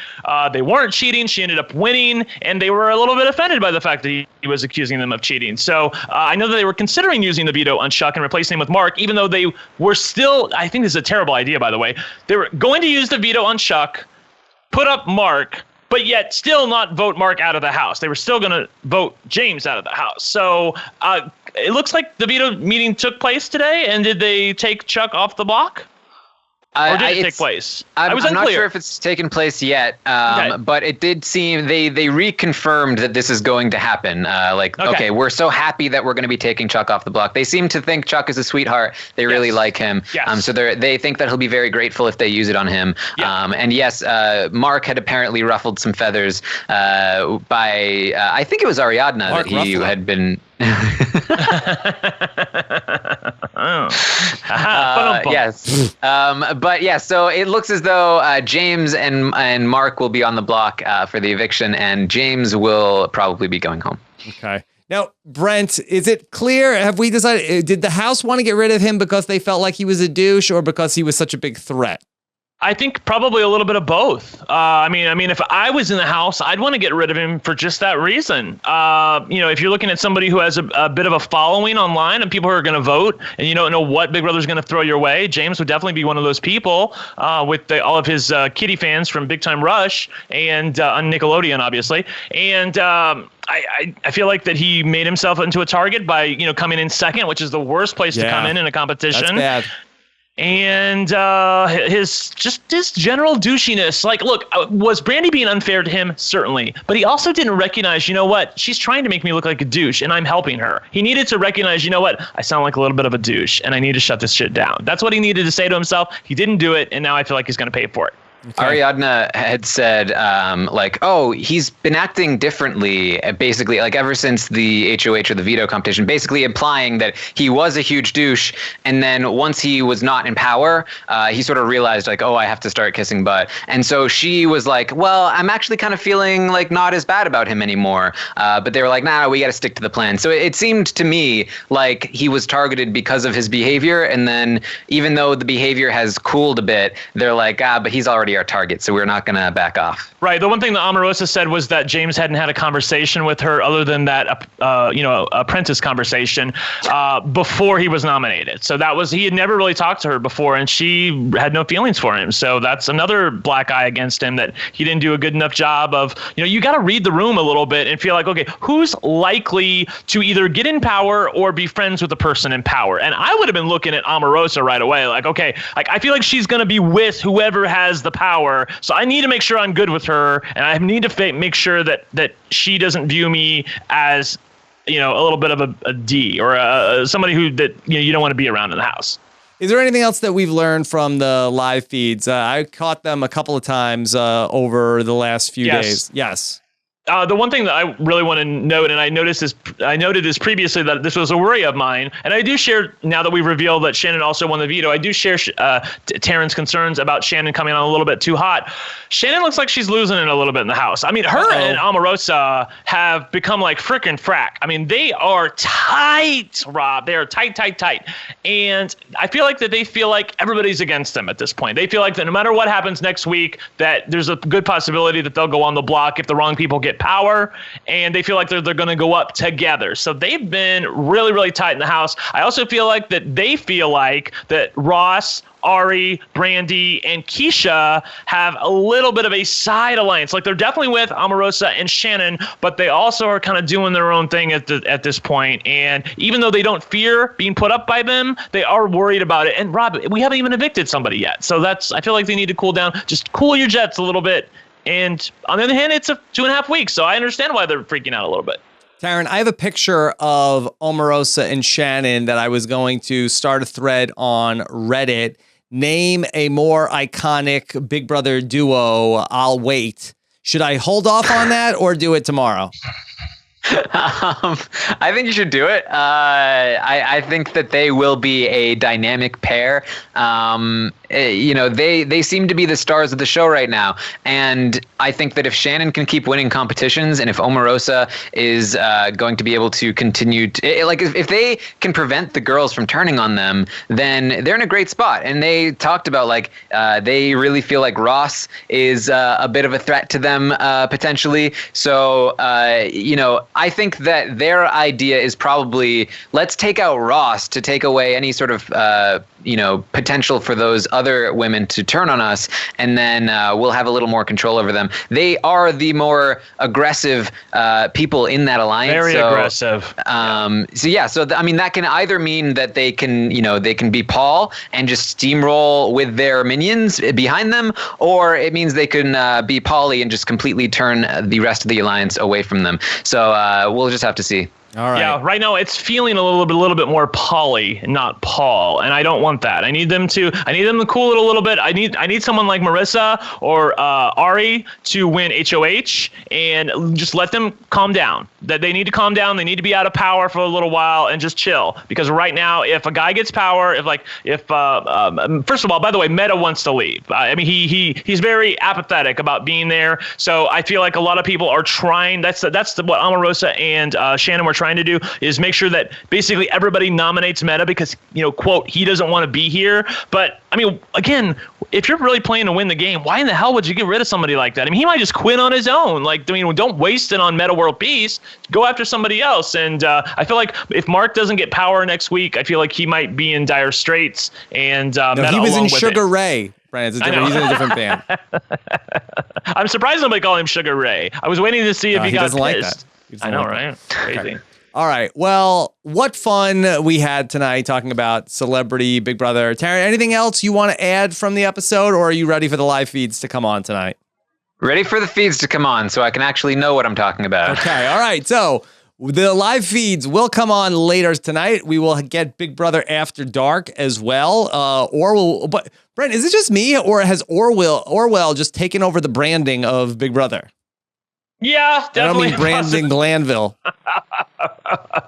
They weren't cheating. She ended up winning, and they were a little bit offended by the fact that he was accusing them of cheating. So I know that they were considering using the veto on Chuck and replacing him with Mark, even though they were still, I think this is a terrible idea, by the way. They were going to use the veto on Chuck, put up Mark, but yet still not vote Mark out of the house. They were still going to vote James out of the house. So it looks like the veto meeting took place today. And did they take Chuck off the block? Or did it take place? I'm not sure if it's taken place yet, Okay. But it did seem they reconfirmed that this is going to happen. Okay, we're so happy that we're going to be taking Chuck off the block. They seem to think Chuck is a sweetheart. They really like him. Yes. So they think that he'll be very grateful if they use it on him. Yeah. And yes, Mark had apparently ruffled some feathers by I think it was Ariadna Mark that he Ruffalo. had been. Yes. But yeah, so it looks as though James and Mark will be on the block for the eviction, and James will probably be going home. Okay. Now, Brent, is it clear? Have we decided? Did the house want to get rid of him because they felt like he was a douche, or because he was such a big threat? I think probably a little bit of both. I mean, if I was in the house, I'd want to get rid of him for just that reason. If you're looking at somebody who has a bit of a following online and people who are going to vote, and you don't know what Big Brother's going to throw your way, James would definitely be one of those people with all of his kitty fans from Big Time Rush and on Nickelodeon, obviously. And I feel like that he made himself into a target by coming in second, which is the worst place to come in a competition. That's bad. And his general douchiness. Like, look, was Brandi being unfair to him? Certainly. But he also didn't recognize, you know what? She's trying to make me look like a douche, and I'm helping her. He needed to recognize, you know what? I sound like a little bit of a douche, and I need to shut this shit down. That's what he needed to say to himself. He didn't do it, and now I feel like he's going to pay for it. Okay. Ariadna had said, he's been acting differently, basically, like ever since the HOH or the veto competition, basically implying that he was a huge douche. And then once he was not in power, he sort of realized, I have to start kissing butt. And so she was like, well, I'm actually kind of feeling like not as bad about him anymore. But they were like, nah, we got to stick to the plan. So it seemed to me like he was targeted because of his behavior. And then even though the behavior has cooled a bit, they're like, but he's already our target, so we're not going to back off. Right. The one thing that Omarosa said was that James hadn't had a conversation with her other than that, apprentice conversation before he was nominated. So he had never really talked to her before, and she had no feelings for him. So that's another black eye against him, that he didn't do a good enough job of, you got to read the room a little bit and feel like, okay, who's likely to either get in power or be friends with the person in power? And I would have been looking at Omarosa right away. Like, okay, I feel like she's going to be with whoever has the power. So I need to make sure I'm good with her, and I need to make sure that she doesn't view me as, a little bit of a D or somebody who you don't want to be around in the house. Is there anything else that we've learned from the live feeds? I caught them a couple of times over the last few days. Yes. The one thing that I really want to note, and I noted this previously, that this was a worry of mine, and I do share, now that we've revealed that Shannon also won the veto, I do share Taran's concerns about Shannon coming on a little bit too hot. Shannon looks like she's losing it a little bit in the house. I mean, her and Omarosa have become like frickin' frack. I mean, they are tight, Rob. They are tight. And I feel like that they feel like everybody's against them at this point. They feel like that no matter what happens next week, that there's a good possibility that they'll go on the block if the wrong people get power, and they feel like they're going to go up together. So they've been really, really tight in the house. I also feel like that they feel like that Ross, Ari, Brandi, and Keisha have a little bit of a side alliance. Like, they're definitely with Omarosa and Shannon, but they also are kind of doing their own thing at this point. And even though they don't fear being put up by them, they are worried about it. And Rob, we haven't even evicted somebody yet. So I feel like they need to cool down. Just cool your jets a little bit. And on the other hand, it's 2.5 weeks, so I understand why they're freaking out a little bit. Taran, I have a picture of Omarosa and Shannon that I was going to start a thread on Reddit. Name a more iconic Big Brother duo. I'll wait. Should I hold off on that or do it tomorrow? I think you should do it. I think that they will be a dynamic pair. They seem to be the stars of the show right now. And I think that if Shannon can keep winning competitions and if Omarosa is going to be able to continue to, if they can prevent the girls from turning on them, then they're in a great spot. And they talked about they really feel like Ross is a bit of a threat to them potentially. So, I think that their idea is probably let's take out Ross to take away any sort of potential for those other women to turn on us, and then we'll have a little more control over them. They are the more aggressive people in that alliance. Very aggressive. So that can either mean that they can be Paul and just steamroll with their minions behind them, or it means they can be Paulie and just completely turn the rest of the alliance away from them. So we'll just have to see. All right. Yeah, right now it's feeling a little bit more Polly, not Paul, and I don't want that. I need them to cool it a little bit. I need someone like Marissa or Ari to win HOH and just let them calm down. That they need to calm down. They need to be out of power for a little while and just chill. Because right now, if a guy gets power, first of all, by the way, Metta wants to leave. He's very apathetic about being there. So I feel like a lot of people are trying. That's what Omarosa and Shannon were trying to do, is make sure that basically everybody nominates Metta because, quote, he doesn't want to be here. But again, if you're really playing to win the game, why in the hell would you get rid of somebody like that? He might just quit on his own. Don't waste it on Metta World Peace. Go after somebody else. And I feel like if Mark doesn't get power next week, I feel like he might be in dire straits. And Metta he was in with Sugar Ray. Brent, he's in a different band. I'm surprised nobody called him Sugar Ray. I was waiting to see if he got doesn't like pissed. that. I know, right? Crazy. Okay. All right. Well, what fun we had tonight talking about Celebrity Big Brother. Taran, anything else you want to add from the episode, or are you ready for the live feeds to come on tonight? Ready for the feeds to come on so I can actually know what I'm talking about. Okay. All right. So the live feeds will come on later tonight. We will get Big Brother After Dark as well. But Brent, is it just me, or has Orwell just taken over the branding of Big Brother? Yeah, definitely. I don't mean branding Glanville.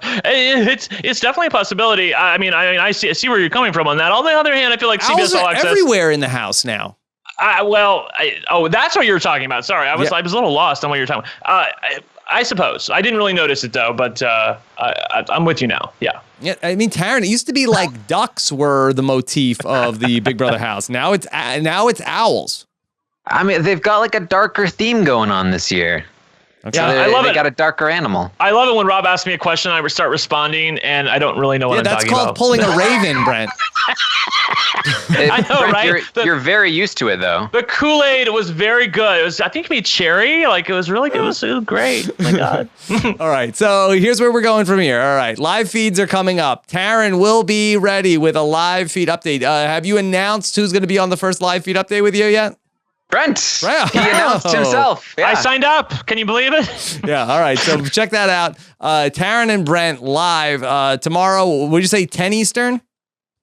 It's definitely a possibility. I see where you're coming from on that. On the other hand, I feel like CBS All Access everywhere in the house now. That's what you were talking about. Sorry, I was a little lost on what you were talking about. I suppose I didn't really notice it though, but I'm with you now. Yeah. Yeah, Taran, it used to be like ducks were the motif of the Big Brother house. Now it's owls. They've got a darker theme going on this year. Okay. Yeah, I love it. They got a darker animal. I love it when Rob asks me a question, I start responding, and I don't really know what I'm talking about. That's called pulling a raven, Brent. I know, Brent, right? You're very used to it, though. The Kool-Aid was very good. It was, I think, cherry. It was really good. It was great. Oh my God. All right, so here's where we're going from here. All right, live feeds are coming up. Taran will be ready with a live feed update. Have you announced who's going to be on the first live feed update with you yet? Brent. He announced himself. Yeah. I signed up. Can you believe it? Yeah. All right. So check that out. Taran and Brent live tomorrow. Would you say 10 Eastern?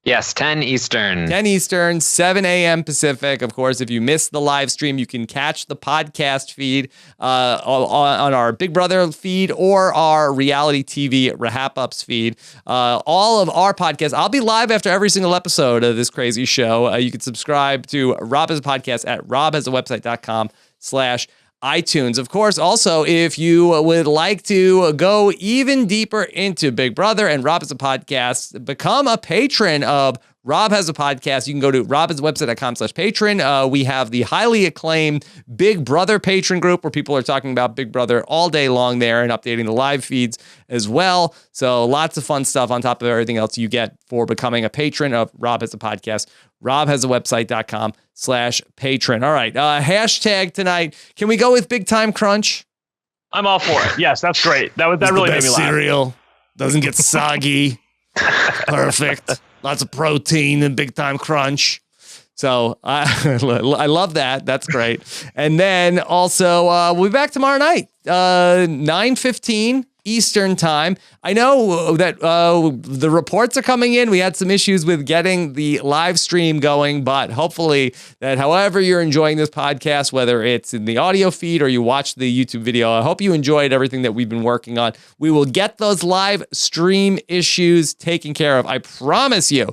Yes, 10 Eastern. 10 Eastern, 7 a.m. Pacific. Of course, if you missed the live stream, you can catch the podcast feed on our Big Brother feed or our reality TV RHAP Ups feed. All of our podcasts. I'll be live after every single episode of this crazy show. You can subscribe to Rob Has a Podcast at robhasawebsite.com/iTunes. Of course, also, if you would like to go even deeper into Big Brother and Rob Has a Podcast, become a patron of Rob Has a Podcast. You can go to robhasawebsite.com/patron. We have the highly acclaimed Big Brother patron group where people are talking about Big Brother all day long there and updating the live feeds as well. So lots of fun stuff on top of everything else you get for becoming a patron of Rob Has a Podcast. robhasawebsite.com/patron. All right. Hashtag tonight. Can we go with Big Time Crunch? I'm all for it. Yes, that's great. That really made me laugh. Cereal. Doesn't get soggy. Perfect. Lots of protein and Big Time Crunch. So I love that. That's great. And then also we'll be back tomorrow night, 9:15 Eastern time. I know that the reports are coming in. We had some issues with getting the live stream going, but hopefully that however you're enjoying this podcast, whether it's in the audio feed or you watch the YouTube video, I hope you enjoyed everything that we've been working on. We will get those live stream issues taken care of. I promise you.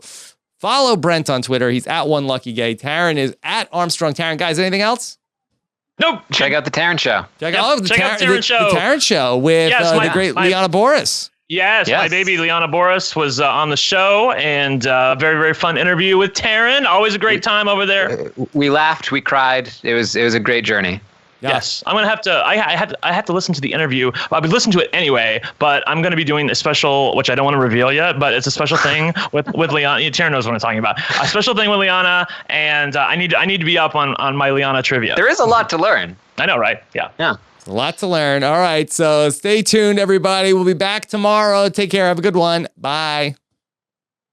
Follow Brent on Twitter. He's at OneLuckyGay. Taran is at Armstrong. Taran, guys, anything else? Nope. Check out the Taran show. Check out the Taran show. The Taran show with the great Liana Boris. Yes, my baby Liana Boris was on the show, and very, very fun interview with Taran. Always a great time over there. We laughed, we cried. It was a great journey. Yes, I'm gonna have to. I have to listen to the interview. I would listen to it anyway, but I'm gonna be doing a special, which I don't want to reveal yet. But it's a special thing with Liana. Taran knows what I'm talking about. A special thing with Liana, and I need to be up on my Liana trivia. There is a lot to learn. I know, right? Yeah. A lot to learn. All right, so stay tuned, everybody. We'll be back tomorrow. Take care. Have a good one. Bye.